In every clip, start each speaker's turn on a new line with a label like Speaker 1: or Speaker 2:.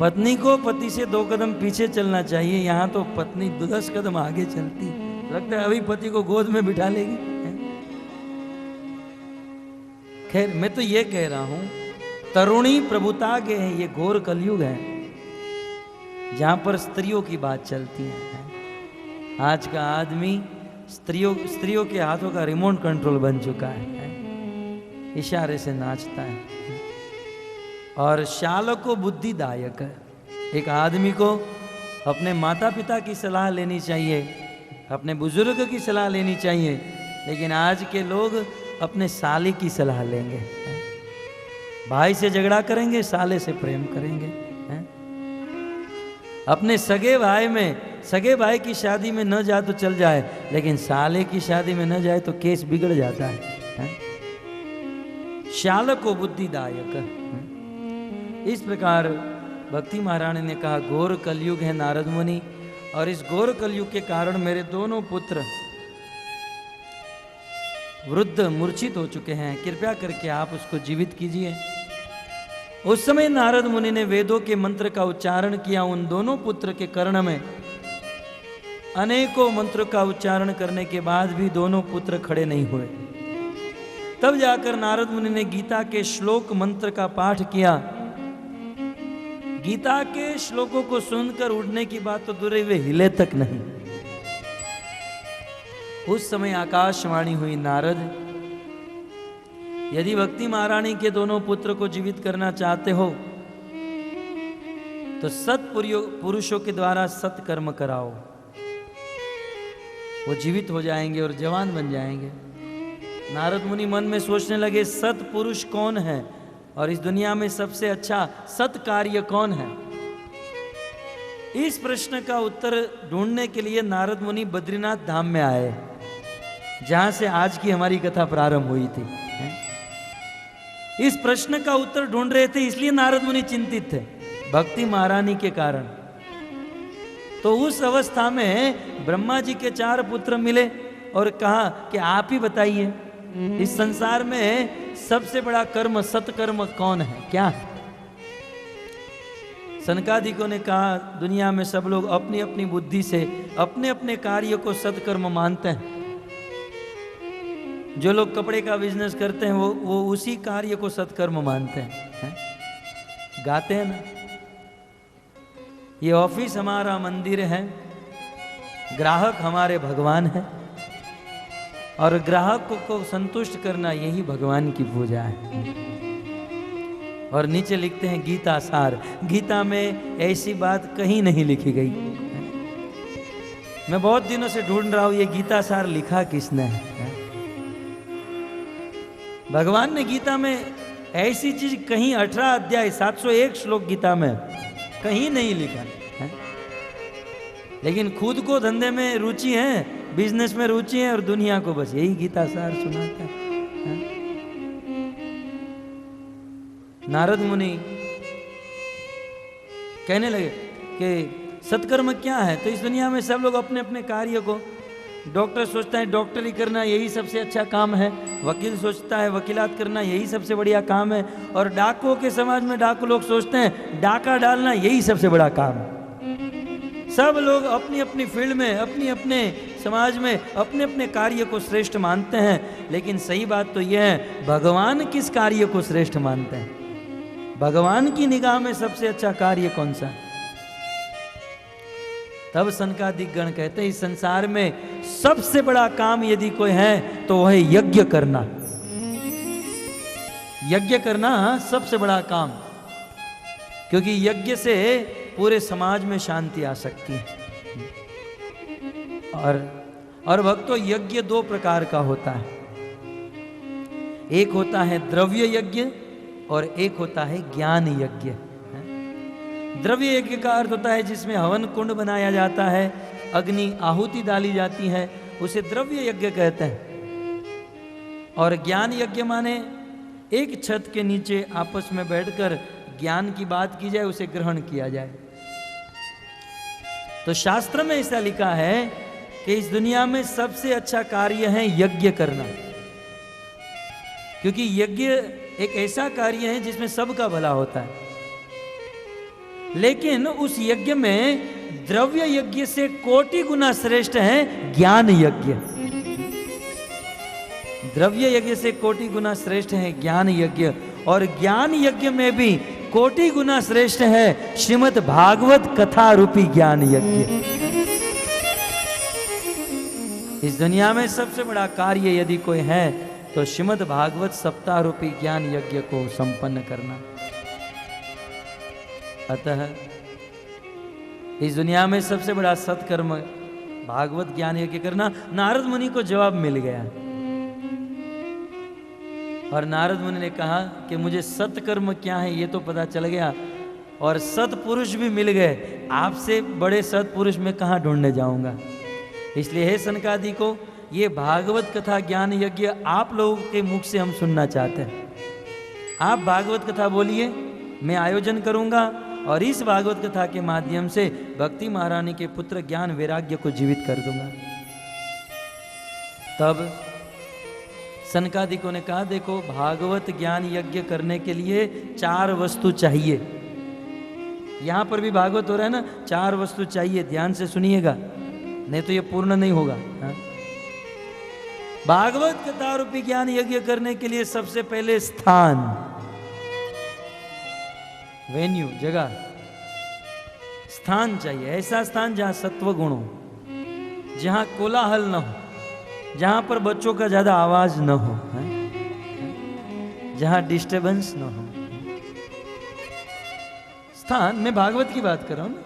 Speaker 1: पत्नी को पति से 2 कदम पीछे चलना चाहिए, यहाँ तो पत्नी 10 कदम आगे चलती, लगता है अभी पति को गोद में बिठा लेगी। खैर मैं तो ये कह रहा हूं, तरुणी प्रभुता के हैं, ये घोर कलयुग है जहां पर स्त्रियों की बात चलती है। आज का आदमी स्त्रियों के हाथों का रिमोट कंट्रोल बन चुका है, इशारे से नाचता है। और शालक को बुद्धिदायक है। एक आदमी को अपने माता पिता की सलाह लेनी चाहिए, अपने बुजुर्ग की सलाह लेनी चाहिए, लेकिन आज के लोग अपने साले की सलाह लेंगे। भाई से झगड़ा करेंगे, साले से प्रेम करेंगे। अपने सगे भाई की शादी में न जा तो चल जाए, लेकिन साले की शादी में न जाए तो केस बिगड़ जाता है। शालक को बुद्धिदायक। इस प्रकार भक्ति महारानी ने कहा, घोर कलयुग है नारद मुनि, और इस घोर कलयुग के कारण मेरे दोनों पुत्र वृद्ध मूर्छित हो चुके हैं, कृपया करके आप उसको जीवित कीजिए। उस समय नारद मुनि ने वेदों के मंत्र का उच्चारण किया। उन दोनों पुत्र के कर्ण में अनेकों मंत्र का उच्चारण करने के बाद भी दोनों पुत्र खड़े नहीं हुए। तब जाकर नारद मुनि ने गीता के श्लोक मंत्र का पाठ किया। गीता के श्लोकों को सुनकर उड़ने की बात तो दूर, वे हिले तक नहीं। उस समय आकाशवाणी हुई, नारद यदि भक्ति महारानी के दोनों पुत्र को जीवित करना चाहते हो तो सत पुरुषों के द्वारा सत्कर्म कराओ, वो जीवित हो जाएंगे और जवान बन जाएंगे। नारद मुनि मन में सोचने लगे, सत पुरुष कौन है और इस दुनिया में सबसे अच्छा सत कार्य कौन है? इस प्रश्न का उत्तर ढूंढने के लिए नारद मुनि बद्रीनाथ धाम में आए, जहां से आज की हमारी कथा प्रारंभ हुई थी। इस प्रश्न का उत्तर ढूंढ रहे थे, इसलिए नारद मुनि चिंतित थे, भक्ति महारानी के कारण। तो उस अवस्था में ब्रह्मा जी के 4 पुत्र मिले और कहा कि आप ही बताइए, इस संसार में सबसे बड़ा कर्म सत्कर्म कौन है, क्या है? सनकादिकों ने कहा, दुनिया में सब लोग अपनी अपनी बुद्धि से अपने अपने कार्य को सत्कर्म मानते हैं। जो लोग कपड़े का बिजनेस करते हैं वो उसी कार्य को सत्कर्म मानते हैं। गाते हैं ना, ये ऑफिस हमारा मंदिर है, ग्राहक हमारे भगवान है, और ग्राहक को संतुष्ट करना यही भगवान की पूजा है। और नीचे लिखते हैं गीता सार। गीता में ऐसी बात कहीं नहीं लिखी गई। मैं बहुत दिनों से ढूंढ रहा हूं ये गीता सार लिखा किसने है। भगवान ने गीता में ऐसी चीज कहीं 18 अध्याय 701 श्लोक गीता में कहीं नहीं लिखा है। लेकिन खुद को धंधे में रुचि है, बिजनेस में रुचि है, और दुनिया को बस यही गीता सार सुनाता है। नारद मुनि कहने लगे कि सत्कर्म क्या है? तो इस दुनिया में सब लोग अपने अपने कार्य को, डॉक्टर सोचता है डॉक्टरी करना यही सबसे अच्छा काम है, वकील सोचता है वकीलात करना यही सबसे बढ़िया काम है, और डाकुओं के समाज में डाकू लोग सोचते हैं डाका डालना यही सबसे बड़ा काम है। सब लोग अपनी अपनी फील्ड में, अपनी अपने समाज में अपने अपने कार्य को श्रेष्ठ मानते हैं। लेकिन सही बात तो यह है, भगवान किस कार्य को श्रेष्ठ मानते हैं? भगवान की निगाह में सबसे अच्छा कार्य कौन सा है? तब सनकादिक गण कहते हैं, इस संसार में सबसे बड़ा काम यदि कोई है तो वह है यज्ञ करना। यज्ञ करना सबसे बड़ा काम, क्योंकि यज्ञ से पूरे समाज में शांति आ सकती है। और भक्तों, यज्ञ 2 प्रकार का होता है। एक होता है द्रव्य यज्ञ और एक होता है ज्ञान यज्ञ। द्रव्य यज्ञ का अर्थ होता है जिसमें हवन कुंड बनाया जाता है, अग्नि आहुति डाली जाती है, उसे द्रव्य यज्ञ कहते हैं। और ज्ञान यज्ञ माने एक छत के नीचे आपस में बैठकर ज्ञान की बात की जाए, उसे ग्रहण किया जाए। तो शास्त्र में ऐसा लिखा है कि इस दुनिया में सबसे अच्छा कार्य है यज्ञ करना, क्योंकि यज्ञ एक ऐसा कार्य है जिसमें सबका भला होता है। लेकिन उस यज्ञ में द्रव्य यज्ञ से कोटि गुना श्रेष्ठ है ज्ञान यज्ञ। द्रव्य यज्ञ से कोटि गुना श्रेष्ठ है ज्ञान यज्ञ, और ज्ञान यज्ञ में भी कोटि गुना श्रेष्ठ है श्रीमद् भागवत कथा रूपी ज्ञान यज्ञ। इस दुनिया में सबसे बड़ा कार्य यदि कोई है तो श्रीमद् भागवत सप्ताह रूपी ज्ञान यज्ञ को संपन्न करना। अतः इस दुनिया में सबसे बड़ा सत्कर्म भागवत ज्ञान यज्ञ करना। नारद मुनि को जवाब मिल गया, और नारद मुनि ने कहा कि मुझे सत्कर्म क्या है ये तो पता चल गया, और सत्पुरुष भी मिल गए, आपसे बड़े सत्पुरुष मैं कहाँ ढूंढने जाऊंगा। इसलिए हे सनकादि को ये भागवत कथा ज्ञान यज्ञ आप लोगों के मुख से हम सुनना चाहते हैं। आप भागवत कथा बोलिए, मैं आयोजन करूंगा, और इस भागवत कथा के माध्यम से भक्ति महारानी के पुत्र ज्ञान वैराग्य को जीवित कर दूंगा। तब सनकादिकों ने कहा, देखो भागवत ज्ञान यज्ञ करने के लिए 4 वस्तु चाहिए। यहां पर भी भागवत हो रहा है ना, 4 वस्तु चाहिए, ध्यान से सुनिएगा, नहीं तो ये पूर्ण नहीं होगा। हाँ? भागवत कथा रूपी ज्ञान यज्ञ करने के लिए सबसे पहले स्थान, वेन्यू, जगह, स्थान चाहिए। ऐसा स्थान जहां सत्व गुण हो, जहां कोलाहल न हो, जहां पर बच्चों का ज्यादा आवाज न हो, जहां डिस्टरबेंस न हो। स्थान, मैं भागवत की बात कर रहा हूं ना।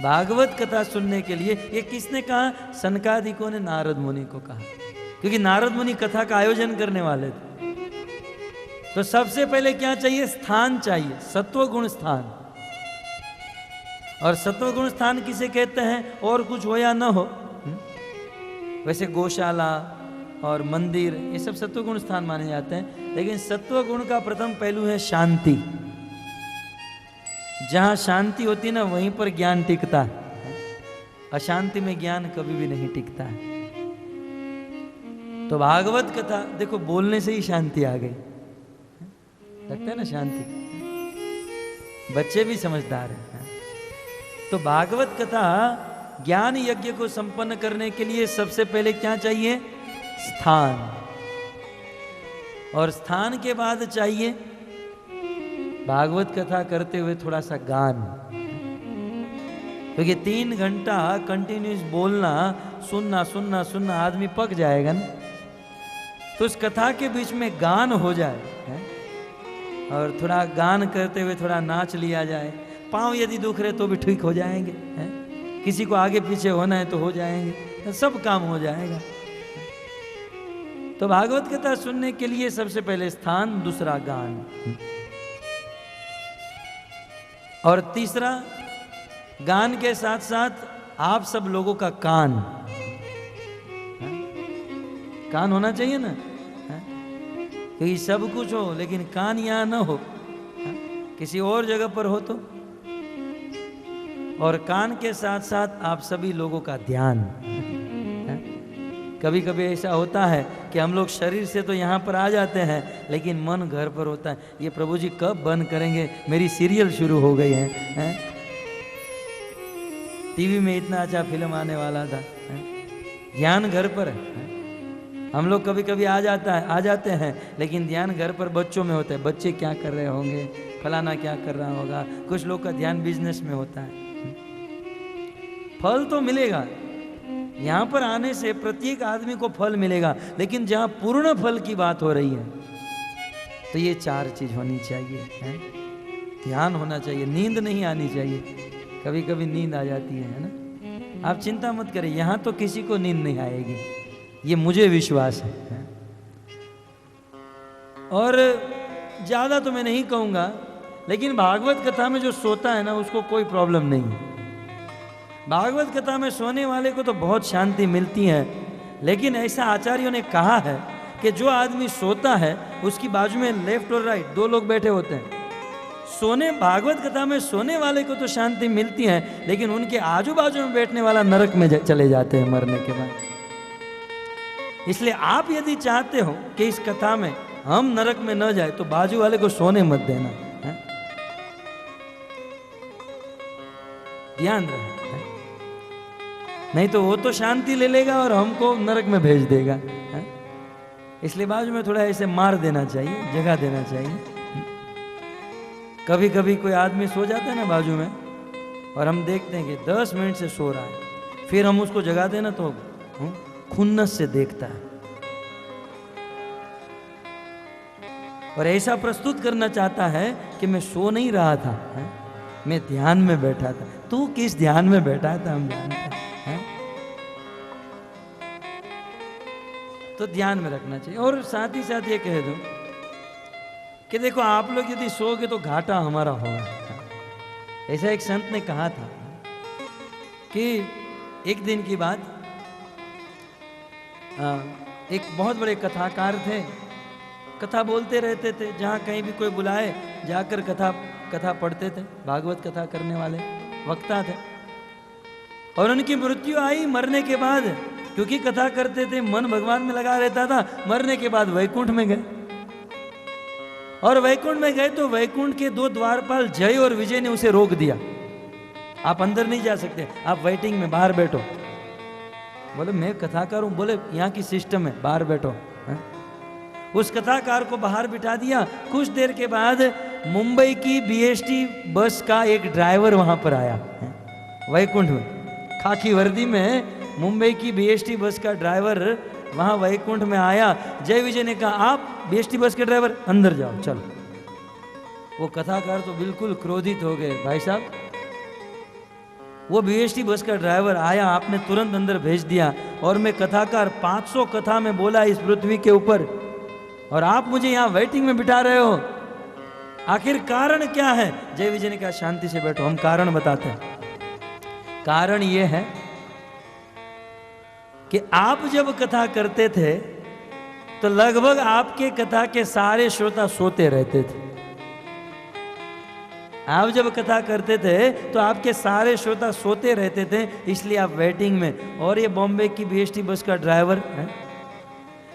Speaker 1: भागवत कथा सुनने के लिए ये किसने कहा? सनकादिकों ने नारद मुनि को कहा, क्योंकि नारद मुनि कथा का आयोजन करने वाले थे। तो सबसे पहले क्या चाहिए? स्थान चाहिए, सत्वगुण स्थान। और सत्वगुण स्थान किसे कहते हैं? और कुछ हो या न हो, वैसे गौशाला और मंदिर ये सब सत्वगुण स्थान माने जाते हैं, लेकिन सत्वगुण का प्रथम पहलू है शांति। जहां शांति होती है ना, वहीं पर ज्ञान टिकता है। अशांति में ज्ञान कभी भी नहीं टिकता है। तो भागवत कथा देखो, बोलने से ही शांति आ गई, लगता है ना शांति, बच्चे भी समझदार हैं। तो भागवत कथा ज्ञान यज्ञ को संपन्न करने के लिए सबसे पहले क्या चाहिए? स्थान। और स्थान के बाद चाहिए भागवत कथा करते हुए थोड़ा सा गान, क्योंकि 3 घंटा कंटिन्यूस बोलना, सुनना सुनना सुनना आदमी पक जाएगा ना। तो उस कथा के बीच में गान हो जाए, है? और थोड़ा गान करते हुए थोड़ा नाच लिया जाए। पाँव यदि दुख रहे तो भी ठीक हो जाएंगे, है? किसी को आगे पीछे होना है तो हो जाएंगे, सब काम हो जाएगा। तो भागवत कथा सुनने के लिए सबसे पहले स्थान, दूसरा गान, और तीसरा गान के साथ साथ आप सब लोगों का कान। कान होना चाहिए ना, क्योंकि सब कुछ हो लेकिन कान यहां ना हो, किसी और जगह पर हो तो। और कान के साथ साथ आप सभी लोगों का ध्यान। कभी कभी ऐसा होता है कि हम लोग शरीर से तो यहाँ पर आ जाते हैं, लेकिन मन घर पर होता है। ये प्रभु जी कब बंद करेंगे, मेरी सीरियल शुरू हो गई है? टीवी में इतना अच्छा फिल्म आने वाला था, ध्यान घर पर है। हम लोग कभी कभी आ जाते हैं, लेकिन ध्यान घर पर बच्चों में होता है। बच्चे क्या कर रहे होंगे, फलाना क्या कर रहा होगा। कुछ लोग का ध्यान बिजनेस में होता है। फल तो मिलेगा, यहाँ पर आने से प्रत्येक आदमी को फल मिलेगा, लेकिन जहाँ पूर्ण फल की बात हो रही है तो ये 4 चीज होनी चाहिए, है? ध्यान होना चाहिए, नींद नहीं आनी चाहिए। कभी कभी नींद आ जाती है ना, आप चिंता मत करें, यहाँ तो किसी को नींद नहीं आएगी, ये मुझे विश्वास है। और ज़्यादा तो मैं नहीं कहूँगा, लेकिन भागवत कथा में जो सोता है ना, उसको कोई प्रॉब्लम नहीं है। भागवत कथा में सोने वाले को तो बहुत शांति मिलती है, लेकिन ऐसा आचार्यों ने कहा है कि जो आदमी सोता है उसकी बाजू में लेफ्ट और राइट 2 लोग बैठे होते हैं। भागवत कथा में सोने वाले को तो शांति मिलती है, लेकिन उनके आजू बाजू में बैठने वाला नरक में चले जाते हैं मरने के बाद। इसलिए आप यदि चाहते हो कि इस कथा में हम नरक में न जाए, तो बाजू वाले को सोने मत देना, है? ध्यान रहे, नहीं तो वो तो शांति ले लेगा और हमको नरक में भेज देगा। इसलिए बाजू में थोड़ा ऐसे मार देना चाहिए, जगह देना चाहिए। कभी कभी कोई आदमी सो जाता है ना बाजू में, और हम देखते हैं कि 10 मिनट से सो रहा है, फिर हम उसको जगा देना तो खुन्नस से देखता है और ऐसा प्रस्तुत करना चाहता है कि मैं सो नहीं रहा था, मैं ध्यान में बैठा था। तू किस ध्यान में बैठा था हम जानते हैं। तो ध्यान में रखना चाहिए। और साथ ही साथ ये कह दूं कि देखो, आप लोग यदि सोगे तो घाटा हमारा होगा। ऐसा एक संत ने कहा था कि एक दिन की बात, एक बहुत बड़े कथाकार थे, कथा बोलते रहते थे, जहाँ कहीं भी कोई बुलाए जाकर कथा पढ़ते थे, भागवत कथा करने वाले वक्ता थे। और उनकी मृत्यु आई मरने के बाद, क्योंकि कथा करते थे, मन भगवान में लगा रहता था। मरने के बाद वैकुंठ में गए, और वैकुंठ में गए तो वैकुंठ के 2 द्वारपाल जय और विजय ने उसे रोक दिया, आप अंदर नहीं जा सकते, आप वेटिंग में बाहर बैठो। बोले मैं कथाकार हूं। बोले यहाँ की सिस्टम है, बाहर बैठो। उस कथाकार को बाहर बिठा दिया। कुछ देर के बाद मुंबई की BST बस का एक ड्राइवर वहां पर आया, वैकुंठ में, खाकी वर्दी में मुंबई की BST बस का ड्राइवर वहां वैकुंठ में आया। जय विजय ने कहा, आप BST बस के ड्राइवर, अंदर जाओ चलो। वो कथाकार तो बिल्कुल क्रोधित हो गए, भाई साहब वो BST बस का ड्राइवर आया, आपने तुरंत अंदर भेज दिया, और मैं कथाकार 500 कथा में बोला इस पृथ्वी के ऊपर, और आप मुझे यहाँ वेटिंग में बिठा रहे हो, आखिर कारण क्या है? जय विजय ने कहा, शांति से बैठो, हम कारण बताते हैं। कारण ये है कि आप जब कथा करते थे तो लगभग आपके कथा के सारे श्रोता सोते रहते थे। आप जब कथा करते थे तो आपके सारे श्रोता सोते रहते थे, इसलिए आप वेटिंग में। और ये बॉम्बे की BST बस का ड्राइवर है,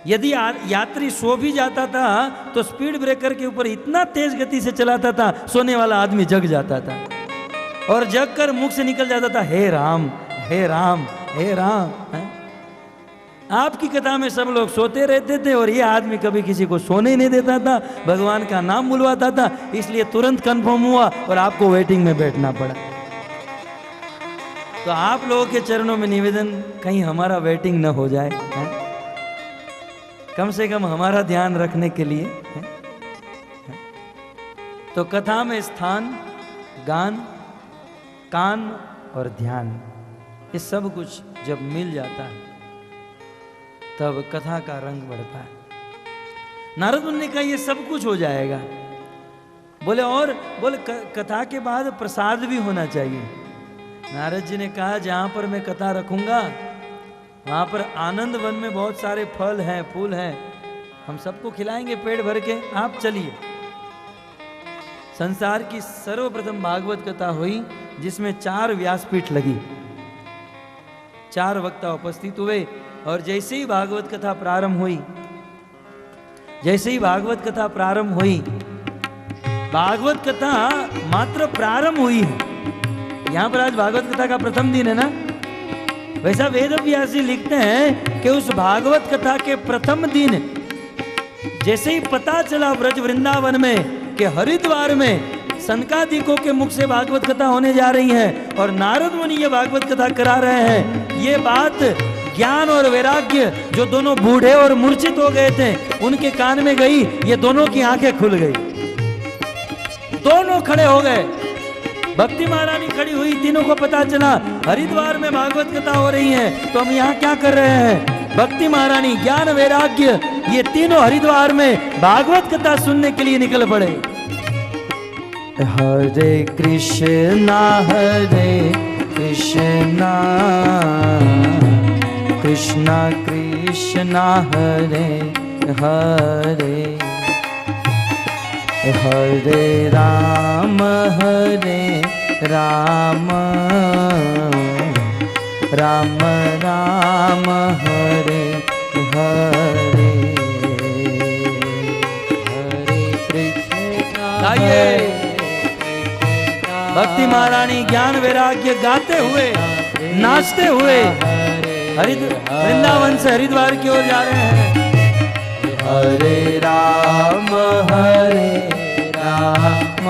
Speaker 1: यदि यात्री सो भी जाता था तो स्पीड ब्रेकर के ऊपर इतना तेज गति से चलाता था, सोने वाला आदमी जग जाता था, और जग कर मुख से निकल जाता था, हे राम हे राम हे राम। आपकी कथा में सब लोग सोते रहते थे, और ये आदमी कभी किसी को सोने नहीं देता था, भगवान का नाम बुलवाता था, इसलिए तुरंत कंफर्म हुआ और आपको वेटिंग में बैठना पड़ा। तो आप लोगों के चरणों में निवेदन, कहीं हमारा वेटिंग न हो जाए, कम से कम हमारा ध्यान रखने के लिए। तो कथा में स्थान, गान, कान और ध्यान, ये सब कुछ जब मिल जाता है तब कथा का रंग बढ़ता है। नारद मुनि ने कहा ये सब कुछ हो जाएगा। बोले और बोले कथा के बाद प्रसाद भी होना चाहिए। नारद जी ने कहा जहां पर मैं कथा रखूंगा वहां पर आनंद वन में बहुत सारे फल हैं, फूल हैं, हम सबको खिलाएंगे पेट भर के, आप चलिए। संसार की सर्वप्रथम भागवत कथा हुई जिसमें 4 व्यासपीठ लगी, 4 वक्ता उपस्थित हुए, और जैसे ही भागवत कथा प्रारंभ हुई, जैसे ही भागवत कथा प्रारंभ हुई, भागवत कथा मात्र प्रारंभ हुई है। यहां पर आज भागवत कथा का प्रथम दिन है ना, वैसा वेद व्यास जी लिखते हैं कि उस भागवत कथा के प्रथम दिन जैसे ही पता चला ब्रज वृंदावन में कि हरिद्वार में सनकादिकों के मुख से भागवत कथा होने जा रही है और नारद मुनि ये भागवत कथा करा रहे हैं, ये बात ज्ञान और वैराग्य जो दोनों बूढ़े और मूर्छित हो गए थे उनके कान में गई, ये दोनों की आंखें खुल गई, दोनों खड़े हो गए। भक्ति महारानी खड़ी हुई, तीनों को पता चला हरिद्वार में भागवत कथा हो रही है, तो हम यहाँ क्या कर रहे हैं? भक्ति महारानी, ज्ञान वैराग्य, ये तीनों हरिद्वार में भागवत कथा सुनने के लिए निकल पड़े। हरे कृष्णा कृष्णा कृष्णा हरे हरे, हरे राम राम राम हरे हरे, हरे कृष्णा भक्ति महारानी ज्ञान वैराग्य गाते हुए नाचते हुए वृंदावन से हरिद्वार की ओर जा रहे हैं।
Speaker 2: हरे राम हरे राम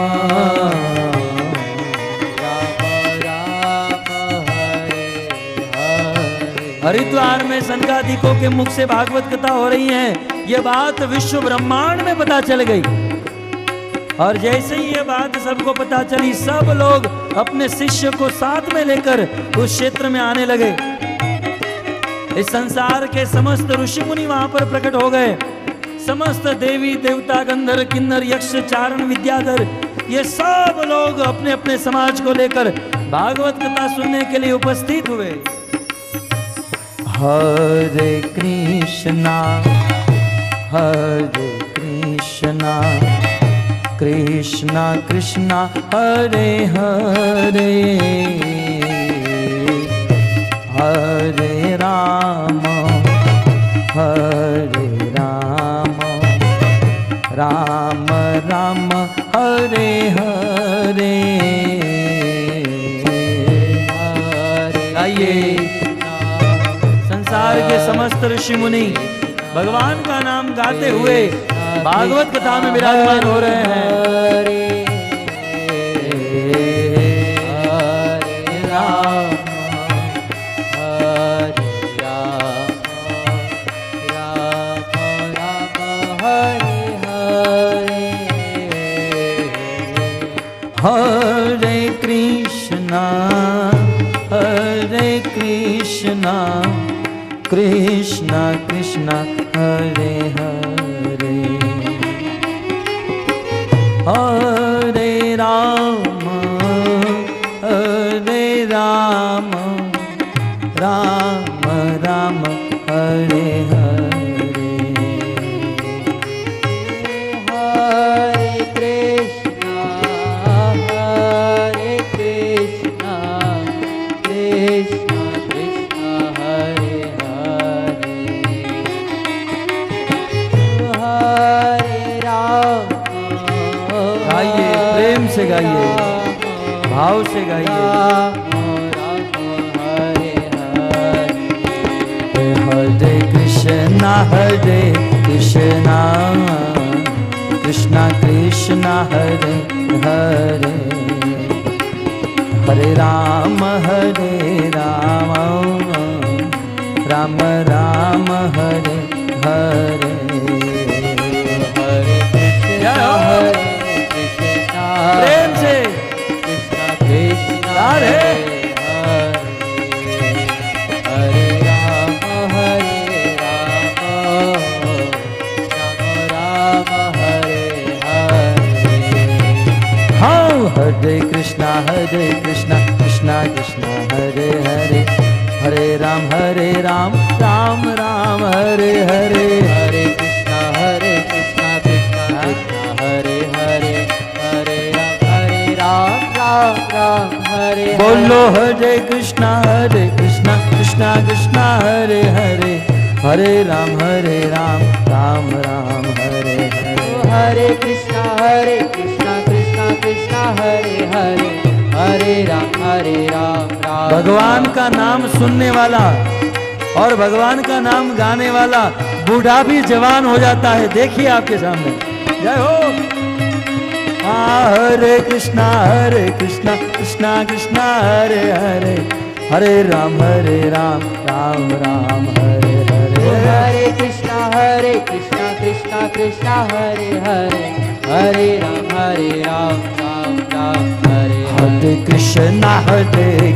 Speaker 1: हरिद्वार में सनकादिकों के मुख से भागवत कथा हो रही है। ये बात विश्व ब्रह्मांड में पता चल गई और जैसे ही ये बात सबको पता चली, सब लोग अपने शिष्य को साथ में लेकर उस क्षेत्र में आने लगे। इस संसार के समस्त ऋषि मुनि वहां पर प्रकट हो गए। समस्त देवी देवता गंधर्व किन्नर यक्ष चारण विद्याधर ये सब लोग अपने अपने समाज को लेकर भागवत कथा सुनने के लिए उपस्थित हुए।
Speaker 2: हरे कृष्णा कृष्णा कृष्णा हरे हरे हरे राम राम राम हरे हरे।
Speaker 1: आइए संसार के समस्त ऋषि मुनि भगवान का नाम गाते हुए भागवत कथा में विराजमान हो रहे हैं।
Speaker 2: हरे कृष्णा कृष्णा कृष्णा हरे हरे हरे राम राम राम हरे हरे हरे कृष्णा कृष्णा कृष्णा हरे हरे राम।
Speaker 1: गाइए, प्रेम से गाइए, भाव से गाइए।
Speaker 2: हरे कृष्णा कृष्णा कृष्णा हरे हरे हरे राम राम राम हरे हरे हरे कृष्णा
Speaker 1: प्रेम से
Speaker 2: कृष्णा कृष्णा
Speaker 1: हरे
Speaker 2: हरे कृष्णा कृष्णा कृष्णा हरे हरे हरे राम राम राम हरे हरे हरे कृष्णा कृष्णा कृष्णा हरे हरे हरे राम राम हरे। बोलो हरे कृष्णा कृष्णा कृष्णा हरे हरे हरे राम राम राम हरे हरे हरे कृष्णा कृष्णा कृष्णा हरे हरे हरे राम राम।
Speaker 1: भगवान का नाम सुनने वाला और भगवान का नाम गाने वाला बूढ़ा भी जवान हो जाता है। देखिए आपके सामने। जय हो।
Speaker 2: हरे कृष्णा कृष्णा कृष्णा हरे हरे हरे राम राम राम हरे हरे हरे कृष्णा कृष्णा कृष्णा हरे हरे हरे राम राम हरे हरे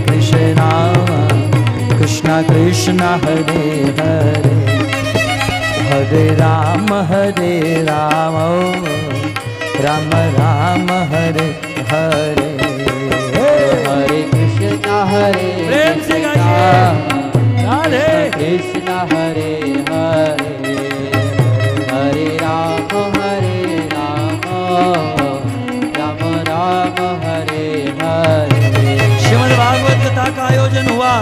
Speaker 2: कृष्णा कृष्णा कृष्णा हरे हरे हरे राम राम राम हरे हरे हरे कृष्णा
Speaker 1: प्रेम से गाइए। राधे
Speaker 2: कृष्णा हरे हरे हरे राम राम राम हरे हरे।
Speaker 1: श्रीमद् भागवत कथा का आयोजन हुआ।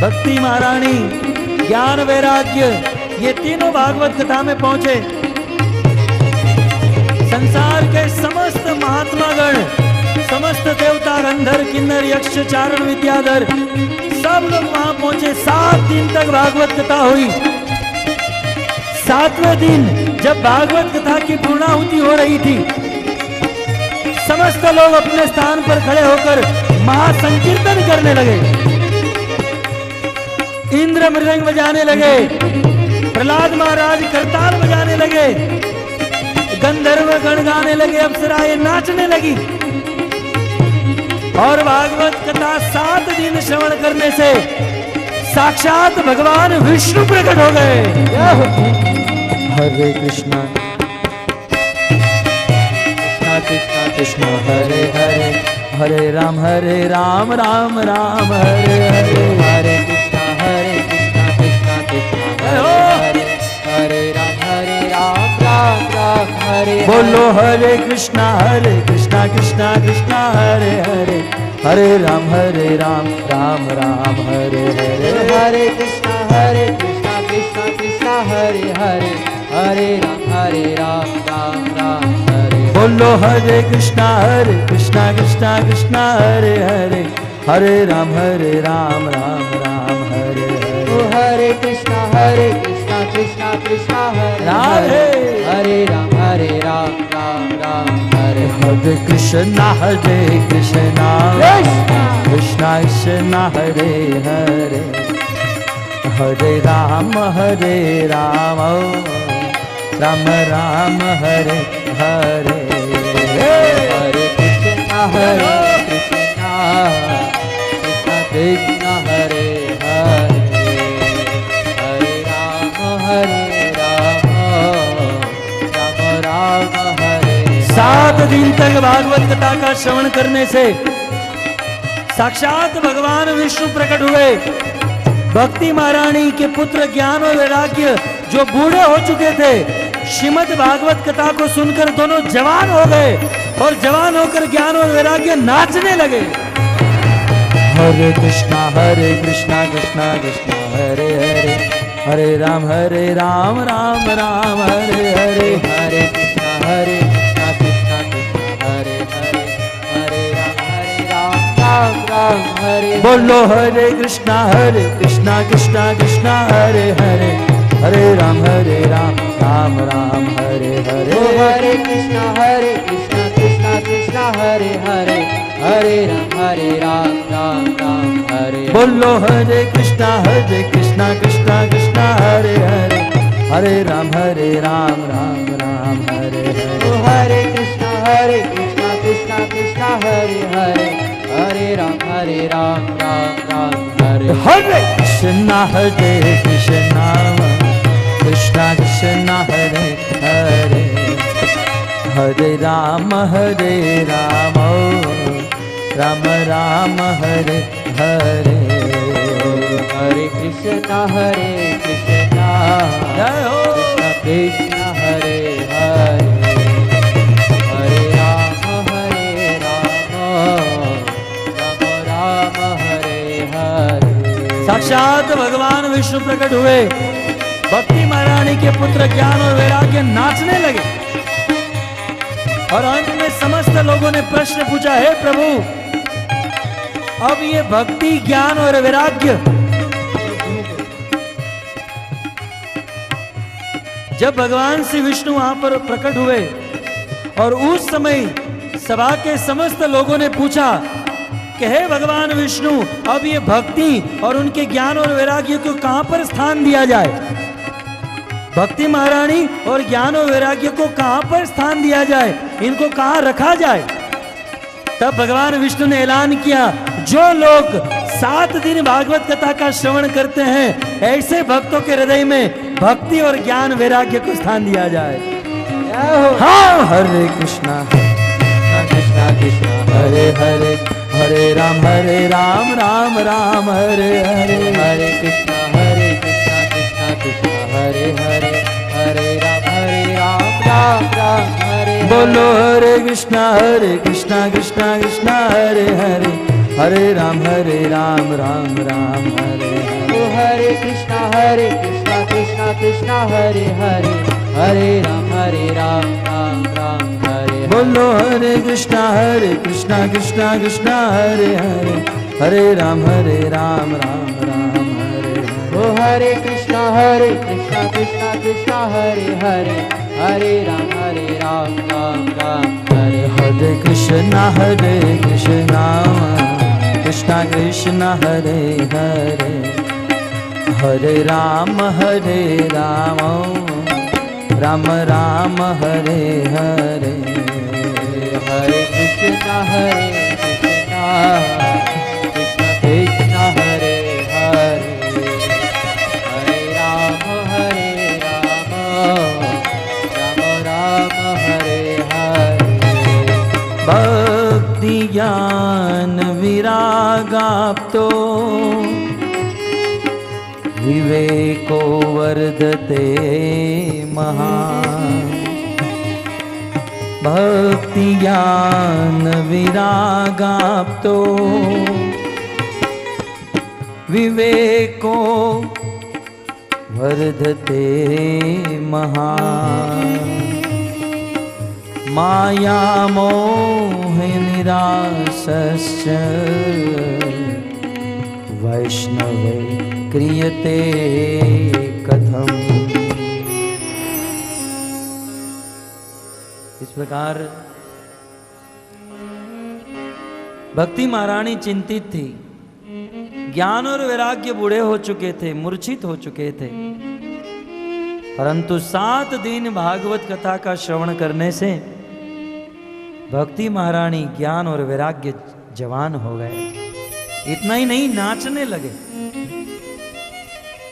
Speaker 1: भक्ति महारानी ज्ञान वैराग्य ये तीनों भागवत कथा में पहुंचे। संसार के समस्त महात्मागण समस्त गंधर्व किन्नर यक्ष चारण विद्याधर सब लोग वहां पहुंचे। 7 दिन तक भागवत कथा हुई। 7वें दिन जब भागवत कथा की पूर्णाहुति हो रही थी, समस्त लोग अपने स्थान पर खड़े होकर महासंकीर्तन करने लगे। इंद्र मृदंग बजाने लगे, प्रहलाद महाराज करताल बजाने लगे, गंधर्व गण गाने लगे, अप्सराएं नाचने लगी। और भागवत कथा 7 दिन श्रवण करने से साक्षात भगवान विष्णु प्रकट हो गए।
Speaker 2: हरे कृष्णा कृष्णा कृष्णा कृष्णा हरे हरे,
Speaker 1: हरे राम राम राम हरे हरे,
Speaker 2: हरे कृष्णा कृष्णा कृष्णा हरे हरे, हरे राम राम राम हरे।
Speaker 1: बोलो हरे कृष्णा कृष्णा कृष्णा हरे हरे, हरे राम राम राम हरे हरे,
Speaker 2: हरे कृष्णा कृष्णा कृष्णा हरे हरे, हरे राम राम राम हरे।
Speaker 1: बोलो हरे कृष्णा कृष्णा कृष्णा हरे हरे, हरे राम राम राम हरे हरे,
Speaker 2: हरे कृष्णा कृष्णा कृष्णा हरे
Speaker 1: राधे,
Speaker 2: हरे राम राम राम हरे।
Speaker 1: हरे कृष्णा कृष्णा कृष्णा हरे हरे, हरे राम राम राम हरे हरे,
Speaker 2: हरे कृष्णा कृष्णा कृष्णा हरे हरे, हरे राम राम हरे।
Speaker 1: 7 दिन तक भागवत कथा का श्रवण करने से साक्षात भगवान विष्णु प्रकट हुए। भक्ति महारानी के पुत्र ज्ञान और वैराग्य जो बूढ़े हो चुके थे, श्रीमद् भागवत कथा को सुनकर दोनों जवान हो गए और जवान होकर ज्ञान और वैराग्य नाचने लगे। हरे कृष्णा कृष्णा कृष्णा हरे हरे, हरे राम राम राम हरे हरे,
Speaker 2: हरे कृष्णा कृष्णा कृष्णा हरे हरे, हरे राम राम हरे।
Speaker 1: बोलो हरे कृष्णा कृष्णा कृष्णा हरे हरे, हरे राम राम राम हरे हरे,
Speaker 2: हरे कृष्णा कृष्णा कृष्णा हरे हरे, हरे राम राम राम हरे।
Speaker 1: बोलो हरे कृष्णा कृष्णा कृष्णा हरे हरे, हरे राम राम राम हरे हरे,
Speaker 2: हरे कृष्णा कृष्णा कृष्णा हरे हरे, हरे राम राम राम हरे।
Speaker 1: हरे कृष्णा कृष्णा कृष्णा हरे हरे, हरे राम राम राम हरे हरे,
Speaker 2: हरे कृष्णा
Speaker 1: जय हो।
Speaker 2: कृष्णा हरे हरे, हरे राम राम हरे हरे।
Speaker 1: साक्षात भगवान विष्णु प्रकट हुए। भक्ति महारानी के पुत्र ज्ञान और वैराग्य नाचने लगे और अंत में समस्त लोगों ने प्रश्न पूछा, हे प्रभु, अब ये भक्ति ज्ञान और वैराग्य जब भगवान श्री विष्णु वहां पर प्रकट हुए और उस समय सभा के समस्त लोगों ने पूछा कि हे भगवान विष्णु, अब ये भक्ति और उनके ज्ञान और वैराग्य को कहां पर स्थान दिया जाए? भक्ति महारानी और ज्ञान और वैराग्य को कहां पर स्थान दिया जाए? इनको कहां रखा जाए? तब भगवान विष्णु ने ऐलान किया, जो लोग 7 दिन भागवत कथा का श्रवण करते हैं, ऐसे भक्तों के हृदय में भक्ति और ज्ञान वैराग्य को स्थान दिया जाए। हाँ, हरे कृष्णा
Speaker 2: कृष्णा कृष्णा
Speaker 1: हरे हरे, हरे राम राम राम हरे हरे,
Speaker 2: हरे कृष्णा कृष्णा कृष्णा हरे हरे, हरे राम राम हरे।
Speaker 1: बोलो हरे कृष्णा कृष्णा कृष्णा हरे हरे, हरे राम राम राम हरे हरे,
Speaker 2: हरे कृष्णा कृष्णा कृष्णा हरे हरे, हरे राम राम राम हरे।
Speaker 1: बोलो हरे कृष्णा कृष्णा कृष्णा हरे हरे, हरे राम राम राम हरे हरे।
Speaker 2: ओ हरे कृष्णा कृष्णा कृष्णा हरे हरे, हरे राम राम राम हरे
Speaker 1: हरे कृष्णा कृष्णा कृष्णा हरे हरे, हरे राम राम राम हरे हरे।
Speaker 2: हरे कृष्णा कृष्णा कृष्णा हरे हरे, हरे राम राम हरे हरे।
Speaker 1: भक्ति ज्ञान विरागाप्तो विवेको वर्धते महान्। भक्ति ज्ञान विरागाप्तो विवेको वर्धते महान्। माया मोह निरासश्च वैष्णवे क्रियते कथम। इस प्रकार भक्ति महारानी चिंतित थी। ज्ञान और वैराग्य बूढ़े हो चुके थे, मूर्छित हो चुके थे, परंतु 7 दिन भागवत कथा का श्रवण करने से भक्ति महारानी ज्ञान और वैराग्य जवान हो गए। इतना ही नहीं, नाचने लगे।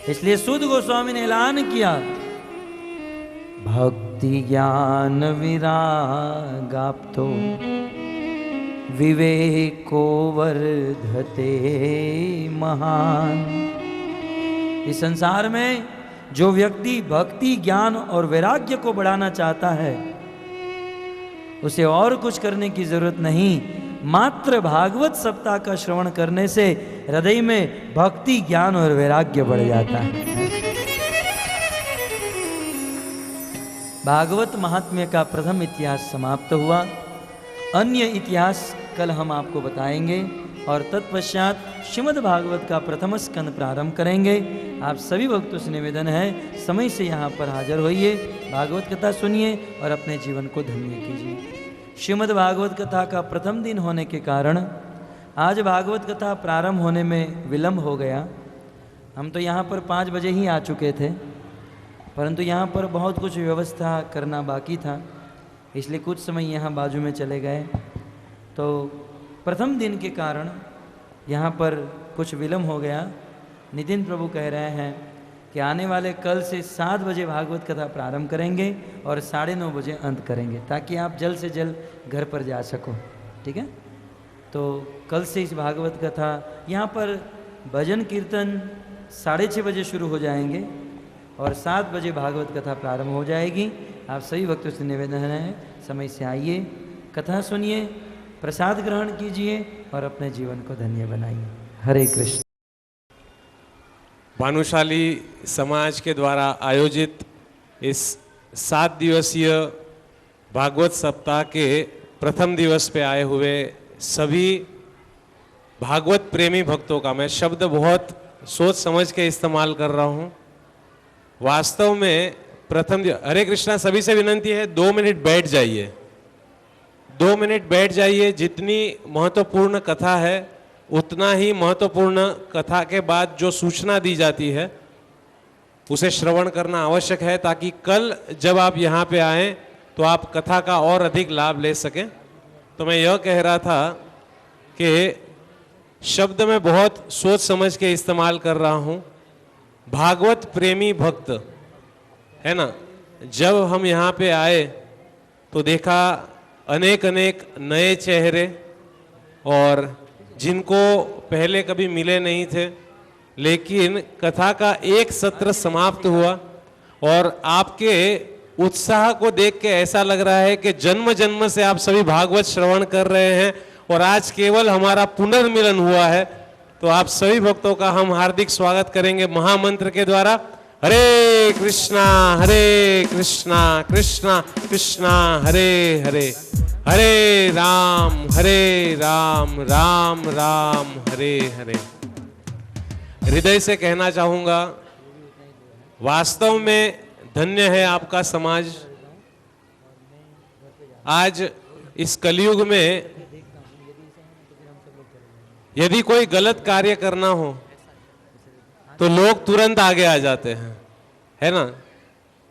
Speaker 1: इसलिए सुध गोस्वामी ने ऐलान किया, भक्ति ज्ञान विरागाप्तो विवेको वर्धते महान। इस संसार में जो व्यक्ति भक्ति ज्ञान और वैराग्य को बढ़ाना चाहता है, उसे और कुछ करने की जरूरत नहीं, मात्र भागवत सप्ताह का श्रवण करने से हृदय में भक्ति ज्ञान और वैराग्य बढ़ जाता है। भागवत महात्म्य का प्रथम इतिहास समाप्त हुआ। अन्य इतिहास कल हम आपको बताएंगे और तत्पश्चात श्रीमद् भागवत का प्रथम स्कंद प्रारंभ करेंगे। आप सभी भक्तों से निवेदन है, समय से यहाँ पर हाजिर होइए, भागवत कथा सुनिए और अपने जीवन को धन्य कीजिए। श्रीमद् भागवत कथा का प्रथम दिन होने के कारण आज भागवत कथा प्रारंभ होने में विलंब हो गया। हम तो यहाँ पर 5 बजे ही आ चुके थे, परंतु यहाँ पर बहुत कुछ व्यवस्था करना बाकी था, इसलिए कुछ समय यहाँ बाजू में चले गए। तो प्रथम दिन के कारण यहाँ पर कुछ विलम्ब हो गया। नितिन प्रभु कह रहे हैं कि आने वाले कल से 7 बजे भागवत कथा प्रारंभ करेंगे और 9:30 बजे अंत करेंगे, ताकि आप जल्द से जल्द घर पर जा सको। ठीक है, तो कल से इस भागवत कथा यहाँ पर भजन कीर्तन 6:30 बजे शुरू हो जाएंगे और 7 बजे भागवत कथा प्रारंभ हो जाएगी। आप सभी भक्तों से निवेदन है, समय से आइए, कथा सुनिए, प्रसाद ग्रहण कीजिए और अपने जीवन को धन्य बनाइए। हरे कृष्ण।
Speaker 3: भानुशाली समाज के द्वारा आयोजित इस 7 दिवसीय भागवत सप्ताह के प्रथम दिवस पे आए हुए सभी भागवत प्रेमी भक्तों का मैं शब्द बहुत सोच समझ के इस्तेमाल कर रहा हूँ। वास्तव में प्रथम हरे कृष्णा, सभी से विनंती है 2 मिनट बैठ जाइए, 2 मिनट बैठ जाइए। जितनी महत्वपूर्ण कथा है उतना ही महत्वपूर्ण कथा के बाद जो सूचना दी जाती है उसे श्रवण करना आवश्यक है, ताकि कल जब आप यहाँ पे आएँ तो आप कथा का और अधिक लाभ ले सकें। तो मैं यह कह रहा था कि शब्द में बहुत सोच समझ के इस्तेमाल कर रहा हूँ। भागवत प्रेमी भक्त है ना, जब हम यहाँ पे आए तो देखा अनेक अनेक नए चेहरे और जिनको पहले कभी मिले नहीं थे, लेकिन कथा का एक सत्र समाप्त हुआ और आपके उत्साह को देख के ऐसा लग रहा है कि जन्म जन्म से आप सभी भागवत श्रवण कर रहे हैं और आज केवल हमारा पुनर्मिलन हुआ है। तो आप सभी भक्तों का हम हार्दिक स्वागत करेंगे महामंत्र के द्वारा। हरे कृष्णा कृष्णा कृष्णा हरे हरे, हरे राम राम राम हरे हरे। हृदय से कहना चाहूंगा, वास्तव में धन्य है आपका समाज। आज इस कलयुग में यदि कोई गलत कार्य करना हो तो लोग तुरंत आगे आ जाते हैं, है ना।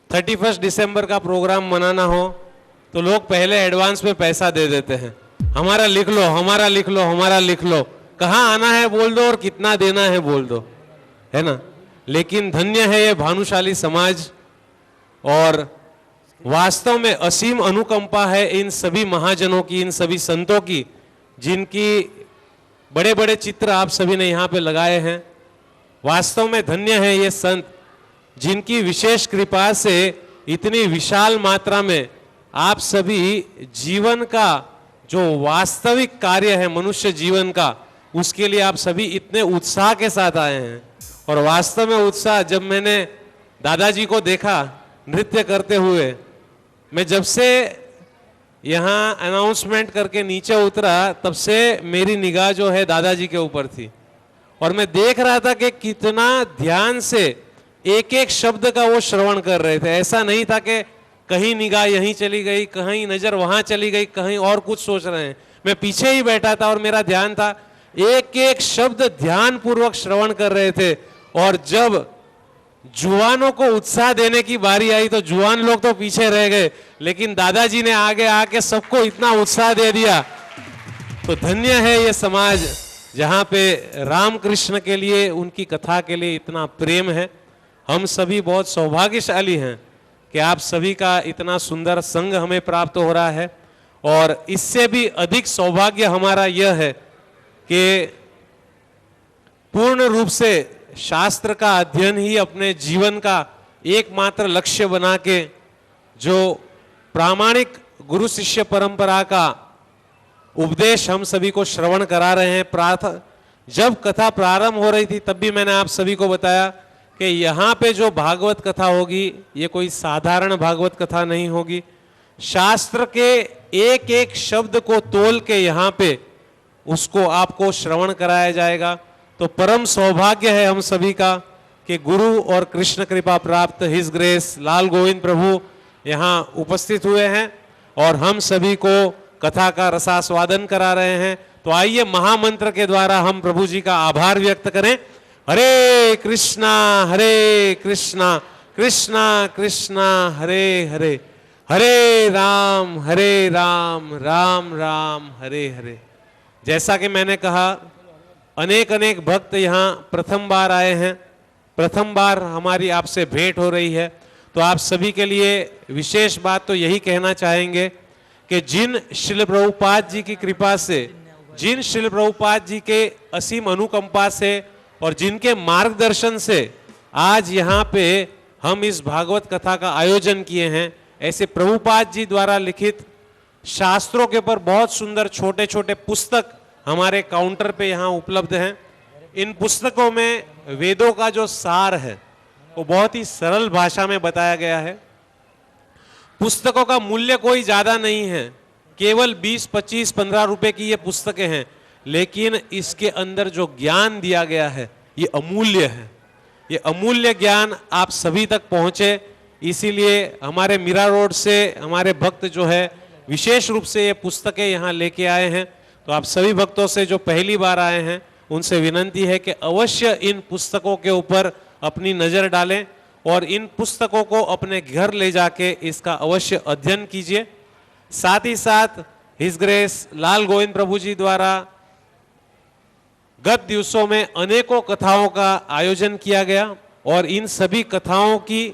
Speaker 3: 31 दिसंबर का प्रोग्राम मनाना हो तो लोग पहले एडवांस में पैसा दे देते हैं, हमारा लिख लो, हमारा लिख लो, हमारा लिख लो, कहाँ आना है बोल दो और कितना देना है बोल दो, है ना। लेकिन धन्य है ये भानुशाली समाज, और वास्तव में असीम अनुकंपा है इन सभी महाजनों की, इन सभी संतों की, जिनकी बड़े बड़े चित्र आप सभी ने यहाँ पे लगाए हैं। वास्तव में धन्य है ये संत, जिनकी विशेष कृपा से इतनी विशाल मात्रा में आप सभी जीवन का जो वास्तविक कार्य है मनुष्य जीवन का, उसके लिए आप सभी इतने उत्साह के साथ आए हैं। और वास्तव में उत्साह, जब मैंने दादाजी को देखा नृत्य करते हुए, मैं जब से यहाँ अनाउंसमेंट करके नीचे उतरा तब से मेरी निगाह जो है दादाजी के ऊपर थी, और मैं देख रहा था कि कितना ध्यान से एक एक शब्द का वो श्रवण कर रहे थे। ऐसा नहीं था कि कहीं निगाह यहीं चली गई, कहीं नजर वहां चली गई, कहीं और कुछ सोच रहे हैं। मैं पीछे ही बैठा था और मेरा ध्यान था, एक एक शब्द ध्यान पूर्वक श्रवण कर रहे थे। और जब जुआनों को उत्साह देने की बारी आई तो जुआन लोग तो पीछे रह गए, लेकिन दादाजी ने आगे आके सबको इतना उत्साह दे दिया। तो धन्य है ये समाज, जहाँ पे राम कृष्ण के लिए, उनकी कथा के लिए इतना प्रेम है। हम सभी बहुत सौभाग्यशाली हैं कि आप सभी का इतना सुंदर संग हमें प्राप्त हो रहा है। और इससे भी अधिक सौभाग्य हमारा यह है कि पूर्ण रूप से शास्त्र का अध्ययन ही अपने जीवन का एकमात्र लक्ष्य बना के, जो प्रामाणिक गुरु शिष्य परंपरा का उपदेश हम सभी को श्रवण करा रहे हैं। जब कथा प्रारंभ हो रही थी तब भी मैंने आप सभी को बताया कि यहाँ पे जो भागवत कथा होगी ये कोई साधारण भागवत कथा नहीं होगी। शास्त्र के एक एक शब्द को तोल के यहाँ पे उसको आपको श्रवण कराया जाएगा। तो परम सौभाग्य है हम सभी का कि गुरु और कृष्ण कृपा प्राप्त हिज ग्रेस लाल गोविंद प्रभु यहाँ उपस्थित हुए हैं और हम सभी को कथा का रसास्वादन करा रहे हैं। तो आइए महामंत्र के द्वारा हम प्रभु जी का आभार व्यक्त करें। हरे कृष्णा कृष्णा कृष्णा हरे हरे, हरे राम राम राम हरे हरे। जैसा कि मैंने कहा, अनेक अनेक भक्त यहाँ प्रथम बार आए हैं, प्रथम बार हमारी आपसे भेंट हो रही है। तो आप सभी के लिए विशेष बात तो यही कहना चाहेंगे कि जिन श्रील प्रभुपाद जी की कृपा से, जिन श्रील प्रभुपाद जी के असीम अनुकंपा से और जिनके मार्गदर्शन से आज यहाँ पे हम इस भागवत कथा का आयोजन किए हैं, ऐसे प्रभुपाद जी द्वारा लिखित शास्त्रों के ऊपर बहुत सुंदर छोटे छोटे पुस्तक हमारे काउंटर पे यहाँ उपलब्ध हैं। इन पुस्तकों में वेदों का जो सार है वो बहुत ही सरल भाषा में बताया गया है। पुस्तकों का मूल्य कोई ज्यादा नहीं है, केवल 20, 25, 15 रुपए की ये पुस्तकें हैं, लेकिन इसके अंदर जो ज्ञान दिया गया है ये अमूल्य है। ये अमूल्य ज्ञान आप सभी तक पहुंचे, इसीलिए हमारे मीरा रोड से हमारे भक्त जो है विशेष रूप से ये पुस्तकें यहाँ लेके आए हैं। तो आप सभी भक्तों से जो पहली बार आए हैं उनसे विनंती है कि अवश्य इन पुस्तकों के ऊपर अपनी नज़र डालें और इन पुस्तकों को अपने घर ले जाके इसका अवश्य अध्ययन कीजिए। साथ ही साथ हिज ग्रेस लाल गोविंद प्रभु जी द्वारा गत दिवसों में अनेकों कथाओं का आयोजन किया गया और इन सभी कथाओं की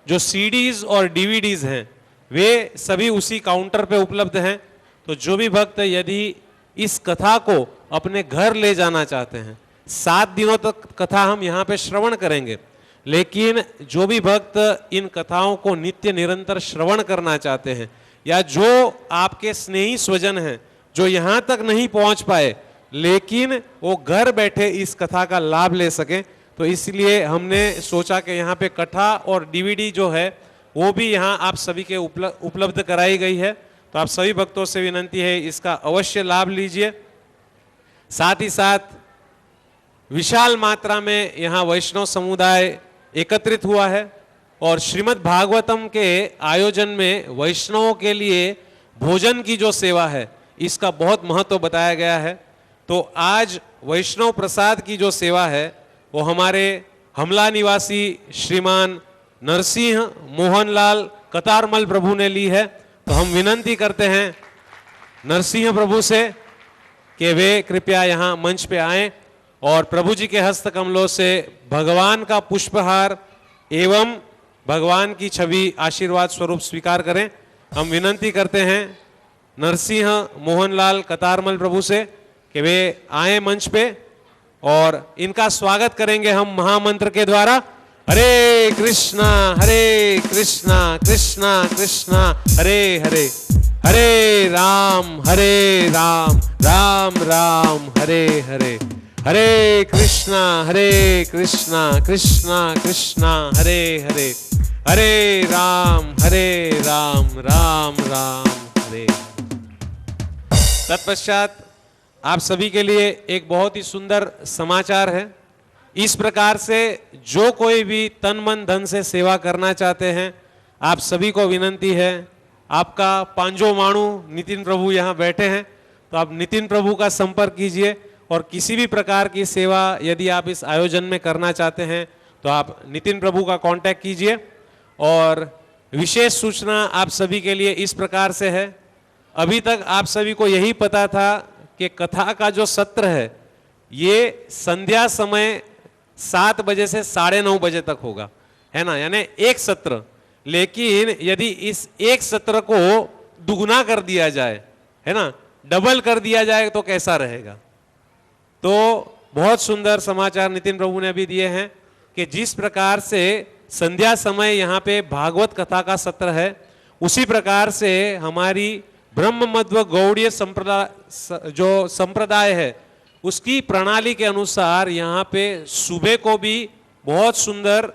Speaker 3: जो सीडीज और डीवीडीज हैं वे सभी उसी काउंटर पे उपलब्ध हैं। तो जो भी भक्त यदि इस कथा को अपने घर ले जाना चाहते हैं, 7 दिनों तक कथा हम यहाँ पे श्रवण करेंगे, लेकिन जो भी भक्त इन कथाओं को नित्य निरंतर श्रवण करना चाहते हैं या जो आपके स्नेही स्वजन हैं जो यहाँ तक नहीं पहुँच पाए लेकिन वो घर बैठे इस कथा का लाभ ले सकें, तो इसलिए हमने सोचा कि यहाँ पे कथा और डीवीडी जो है वो भी यहाँ आप सभी के उपलब्ध कराई गई है। तो तो आप सभी भक्तों से विनंती है इसका अवश्य लाभ लीजिए। साथ ही साथ विशाल मात्रा में यहाँ वैष्णव समुदाय एकत्रित हुआ है और श्रीमद् भागवतम के आयोजन में वैष्णवों के लिए भोजन की जो सेवा है इसका बहुत महत्व बताया गया है। तो आज वैष्णव प्रसाद की जो सेवा है वो हमारे हमला निवासी श्रीमान नरसिंह मोहनलाल कतारमल प्रभु ने ली है। तो हम विनंती करते हैं नरसिंह प्रभु से कि वे कृपया यहाँ मंच पे आएं और प्रभु जी के हस्त कमलों से भगवान का पुष्पहार एवं भगवान की छवि आशीर्वाद स्वरूप स्वीकार करें। हम विनंती करते हैं नरसिंह मोहनलाल कतारमल प्रभु से कि वे आए मंच पे और इनका स्वागत करेंगे हम महामंत्र के द्वारा। हरे कृष्णा कृष्णा कृष्णा हरे हरे, हरे राम राम राम हरे हरे, हरे कृष्णा कृष्णा कृष्णा हरे हरे, हरे राम राम राम हरे। तत्पश्चात आप सभी के लिए एक बहुत ही सुंदर समाचार है। इस प्रकार से जो कोई भी तन मन धन से सेवा करना चाहते हैं, आप सभी को विनंती है, आपका पांजो माणू नितिन प्रभु यहाँ बैठे हैं, तो आप नितिन प्रभु का संपर्क कीजिए और किसी भी प्रकार की सेवा यदि आप इस आयोजन में करना चाहते हैं तो आप नितिन प्रभु का कांटेक्ट कीजिए। और विशेष सूचना आप सभी के लिए इस प्रकार से है, अभी तक आप सभी को यही पता था कि कथा का जो सत्र है ये संध्या समय 7 बजे से 9:30 बजे तक होगा, है ना, यानी एक सत्र। लेकिन यदि इस एक सत्र को दुगना कर दिया जाए, है ना, डबल कर दिया जाए तो कैसा रहेगा। तो बहुत सुंदर समाचार नितिन प्रभु ने अभी दिए हैं कि जिस प्रकार से संध्या समय यहाँ पे भागवत कथा का सत्र है, उसी प्रकार से हमारी ब्रह्म मध्व गौड़ीय संप्रदाय जो संप्रदाय है उसकी प्रणाली के अनुसार यहाँ पे सुबह को भी बहुत सुंदर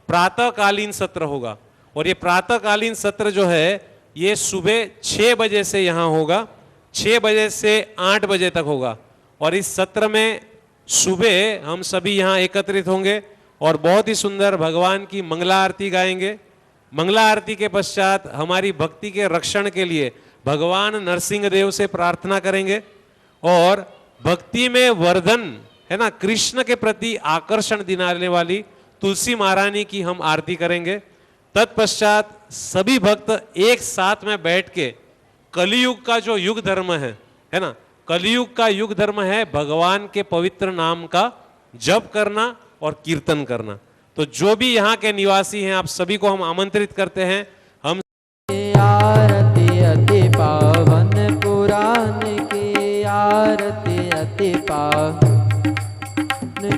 Speaker 3: प्रातःकालीन सत्र होगा। और ये प्रातःकालीन सत्र जो है ये सुबह 6 बजे से यहाँ होगा, 6 बजे से 8 बजे तक होगा। और इस सत्र में सुबह हम सभी यहाँ एकत्रित होंगे और बहुत ही सुंदर भगवान की मंगला आरती गाएंगे। मंगला आरती के पश्चात हमारी भक्ति के रक्षण के लिए भगवान नरसिंह देव से प्रार्थना करेंगे और भक्ति में वर्धन, है ना, कृष्ण के प्रति आकर्षण दिलाने वाली तुलसी महारानी की हम आरती करेंगे। तत्पश्चात सभी भक्त एक साथ में बैठ के कलियुग का जो युग धर्म है ना, कलियुग का युग धर्म है भगवान के पवित्र नाम का जप करना और कीर्तन करना। तो जो भी यहाँ के निवासी हैं आप सभी को हम आमंत्रित करते हैं। हम
Speaker 2: आरती अति पावन पुराण की आरती अति पावन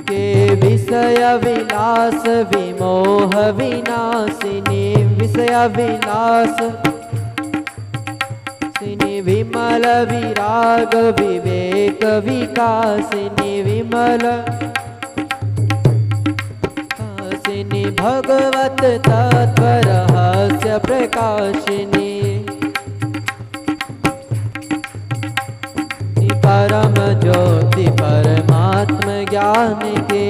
Speaker 2: के विषय विलास विमोह विनाशिनी विषय विलास विमल विराग विवेक विकासिनी विमल हासिनी भगवत तत्व रहस्य प्रकाशिनी परम ज्योति परमात्म ज्ञान के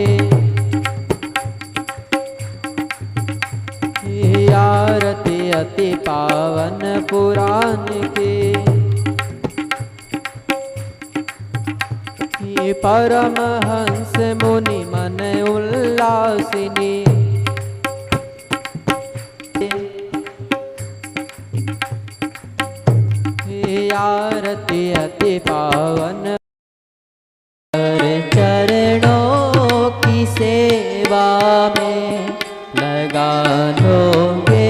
Speaker 2: आरती अति पावन पुराण के परमहंस मुनि मन उल्लासिनी आरती अति पावन चरणों की सेवा में लगा लोगे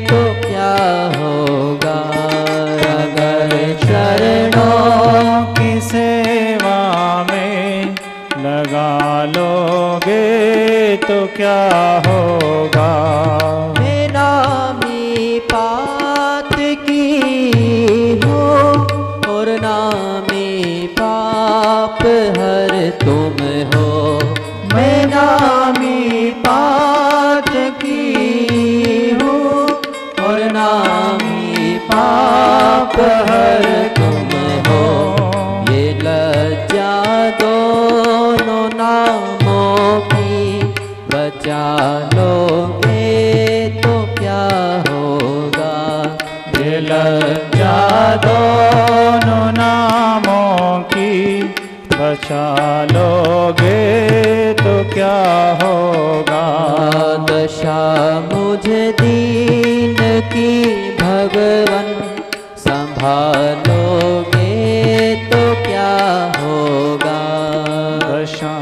Speaker 2: तो क्या होगा। अगर चरणों
Speaker 4: की सेवा में लगा लोगे तो क्या होगा।
Speaker 2: नामी पात की हो और नामी पाप हर तुम हो। मैं नामी पात की हूँ और नामी पाप
Speaker 4: दोनों नामों की बचा लोगे तो क्या होगा।
Speaker 2: दशा मुझे दीन की भगवन संभालोगे तो क्या होगा।
Speaker 4: दशा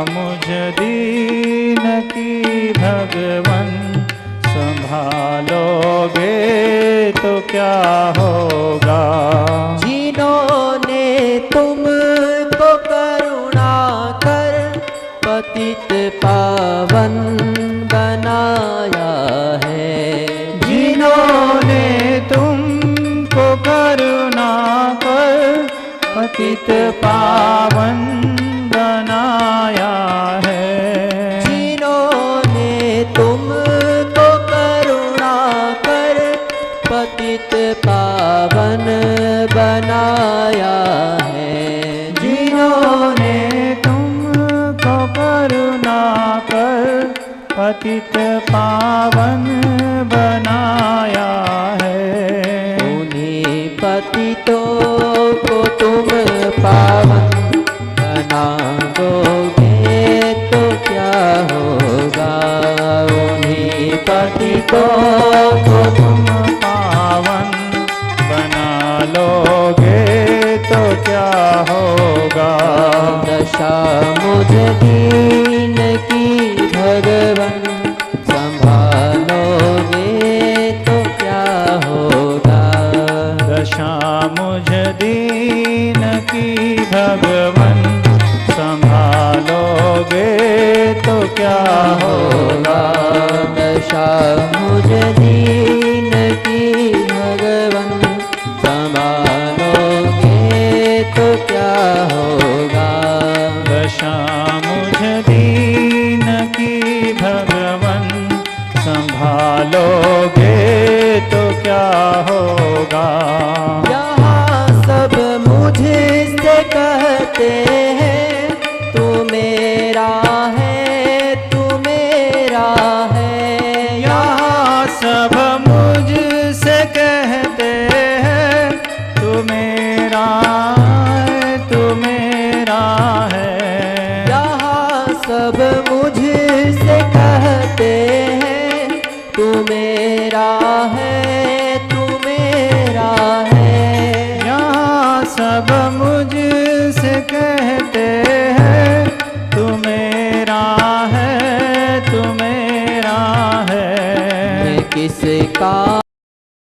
Speaker 4: मुझ दीन की भगवन संभालोगे तो क्या होगा।
Speaker 2: जिन्होंने तुमको करुणा कर पतित पावन बनाया है।
Speaker 4: जिन्होंने तुमको करुणा कर पतित पावन बनाया है।
Speaker 2: जिन्होंने तुमको करुणा कर पतित पावन बनाया है।
Speaker 4: जिन्होंने तुमको करुणा कर पतित पावन बनाया है।
Speaker 2: उन्हीं पतितों को तुम पावन बना दोगे तो क्या होगा। उन्हीं पतितों को
Speaker 4: तुम पावन बना लोगे तो क्या होगा।
Speaker 2: दशा मुझे दीन की भगवन संभालोगे तो क्या होगा।
Speaker 4: दशा मुझ दीन की भगवन संभालोगे तो क्या होगा।
Speaker 2: दशा मुझे दीन की भगवन संभालोगे तो क्या होगा।
Speaker 4: दशा मुझ दीन की भगवन संभालोगे तो क्या होगा।
Speaker 2: यहाँ सब मुझसे कहते हैं तू मेरा है, तू मेरा है।
Speaker 4: यहाँ सब मुझसे कहते हैं तू मेरा है, तू मेरा है।
Speaker 2: यहाँ सब मुझसे कहते हैं तू मेरा है, तू मेरा है।
Speaker 4: यहाँ सब मुझसे कहते हैं तू मेरा है, तू मेरा है।
Speaker 2: मैं किसका